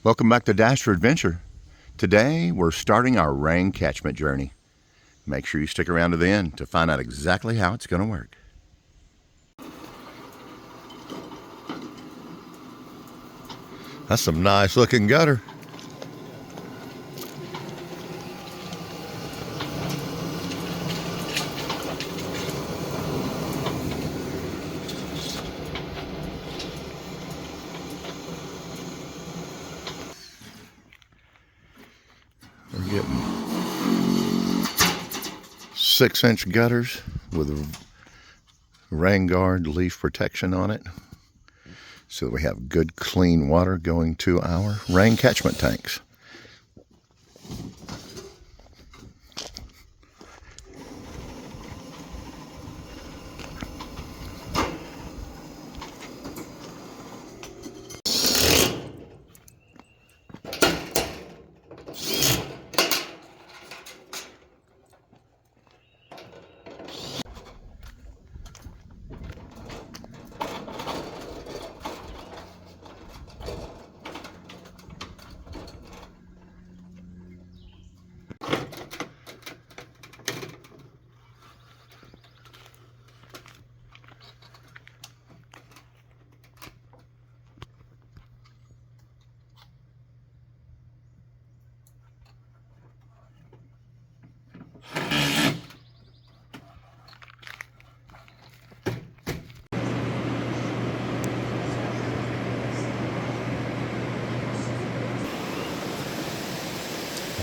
Welcome back to Dash for Adventure. Today we're starting our rain catchment journey. Make sure you stick around to the end to find out exactly how it's going to work. That's some nice looking gutter. We're getting 6-inch gutters with rain guard leaf protection on it, so that we have good clean water going to our rain catchment tanks.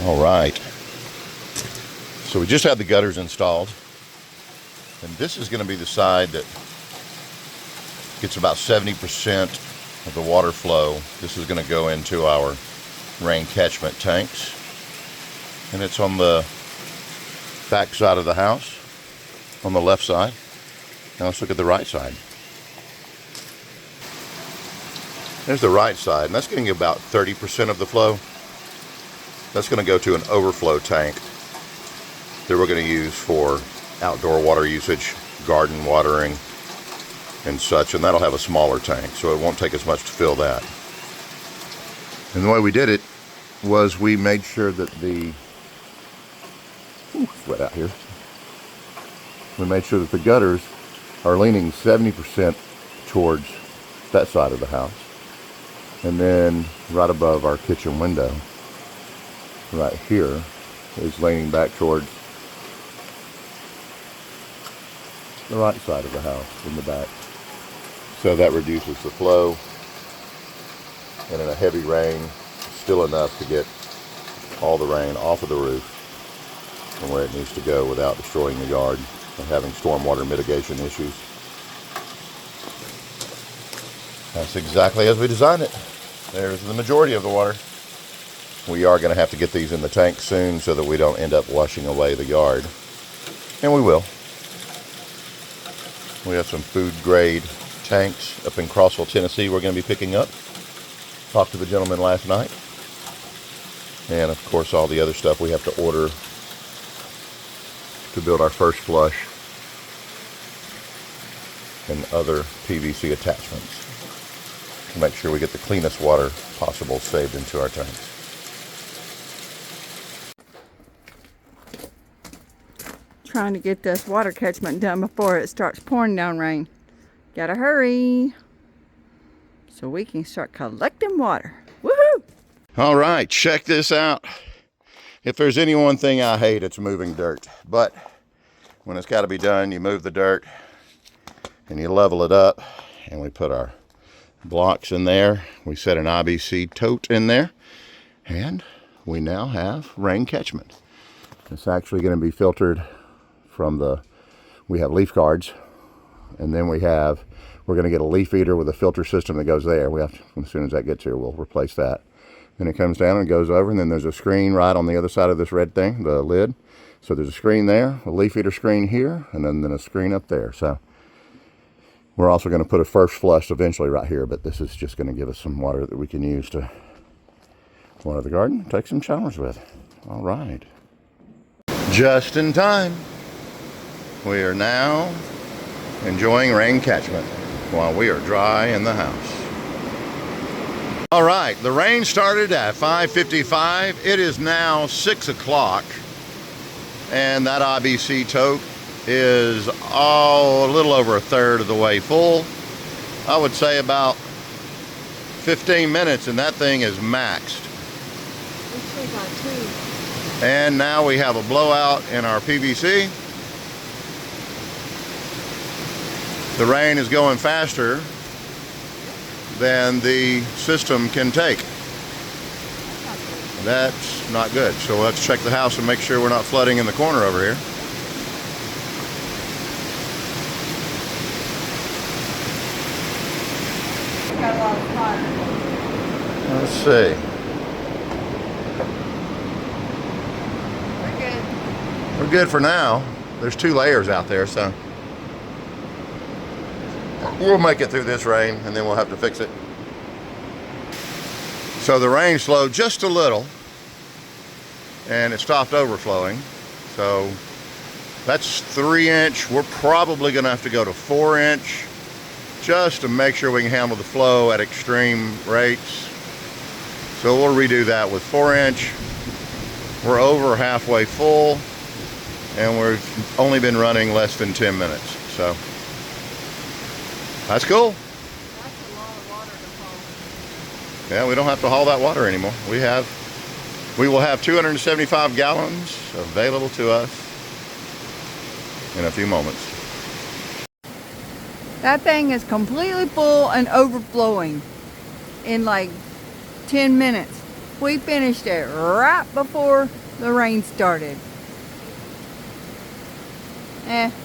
All right, so we just had the gutters installed, and this is going to be the side that gets about 70% of the water flow. This is going to go into our rain catchment tanks, and it's on the back side of the house, on the left side. Now let's look at the right side. There's the right side, and that's getting about 30% of the flow. That's going to go to an overflow tank that we're going to use for outdoor water usage, garden watering, and such, and that'll have a smaller tank, so it won't take as much to fill that. And the way we did it was we made sure that the it's wet out here. We made sure that the gutters are leaning 70% towards that side of the house, and then right above our kitchen window right here is leaning back towards the right side of the house in the back. So that reduces the flow, and in a heavy rain, still enough to get all the rain off of the roof and where it needs to go without destroying the yard and having stormwater mitigation issues. That's exactly as we designed it. There's the majority of the water. We are going to have to get these in the tank soon so that we don't end up washing away the yard. And we will. We have some food grade tanks up in Crossville, Tennessee we're going to be picking up. Talked to the gentleman last night. And of course all the other stuff we have to order to build our first flush and other PVC attachments to make sure we get the cleanest water possible saved into our tanks. Trying to get this water catchment done before it starts pouring down rain. Gotta hurry so we can start collecting water. Woohoo! All right, check this out. If there's any one thing I hate, it's moving dirt. But when it's got to be done, you move the dirt and you level it up, and we put our blocks in there. We set an IBC Tote in there, and we now have rain catchment. It's actually going to be filtered from we have leaf guards, and then we're going to get a leaf eater with a filter system that goes there. We have to, as soon as that gets here, we'll replace that. Then it comes down and goes over, and then there's a screen right on the other side of this red thing, the lid. So there's a screen there, a leaf eater screen here, and then a screen up there. So we're also going to put a first flush eventually right here, but this is just going to give us some water that we can use to water the garden, take some showers with. All right. Just in time. We are now enjoying rain catchment while we are dry in the house. All right, the rain started at 5:55. It is now 6 o'clock, and that IBC Tote is a little over a third of the way full. I would say about 15 minutes and that thing is maxed. And now we have a blowout in our PVC. The rain is going faster than the system can take. That's not good. So let's check the house and make sure we're not flooding in the corner over here. Got a lot of fire. Let's see. We're good. We're good for now. There's 2 layers out there, so we'll make it through this rain and then we'll have to fix it. So the rain slowed just a little and it stopped overflowing. So that's 3-inch. We're probably gonna have to go to 4-inch just to make sure we can handle the flow at extreme rates. So we'll redo that with 4-inch. We're over halfway full and we've only been running less than 10 minutes. So that's cool. That's a lot of water to haul. Yeah, we don't have to haul that water anymore. We will have 275 gallons available to us in a few moments. That thing is completely full and overflowing in like 10 minutes. We finished it right before the rain started.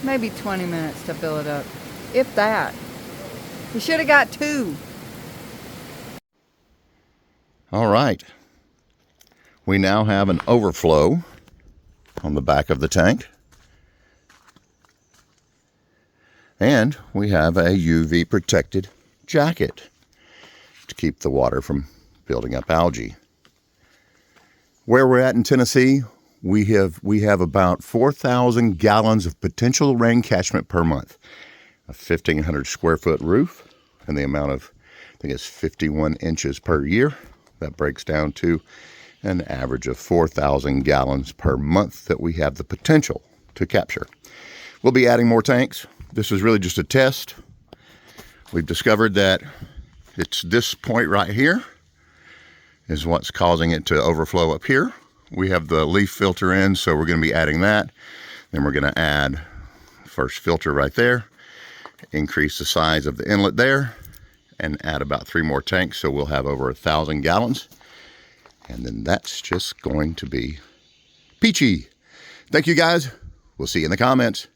Maybe 20 minutes to fill it up, if that. We should have got 2. All right. We now have an overflow on the back of the tank. And we have a UV protected jacket to keep the water from building up algae. Where we're at in Tennessee, we have about 4,000 gallons of potential rain catchment per month. A 1,500 square foot roof and the amount of, I think it's 51 inches per year. That breaks down to an average of 4,000 gallons per month that we have the potential to capture. We'll be adding more tanks. This is really just a test. We've discovered that it's this point right here is what's causing it to overflow up here. We have the leaf filter in, so we're going to be adding that. Then we're going to add the first filter right there, increase the size of the inlet there, and add about 3 more tanks, so we'll have over 1,000 gallons. And then that's just going to be peachy. Thank you guys. We'll see you in the comments.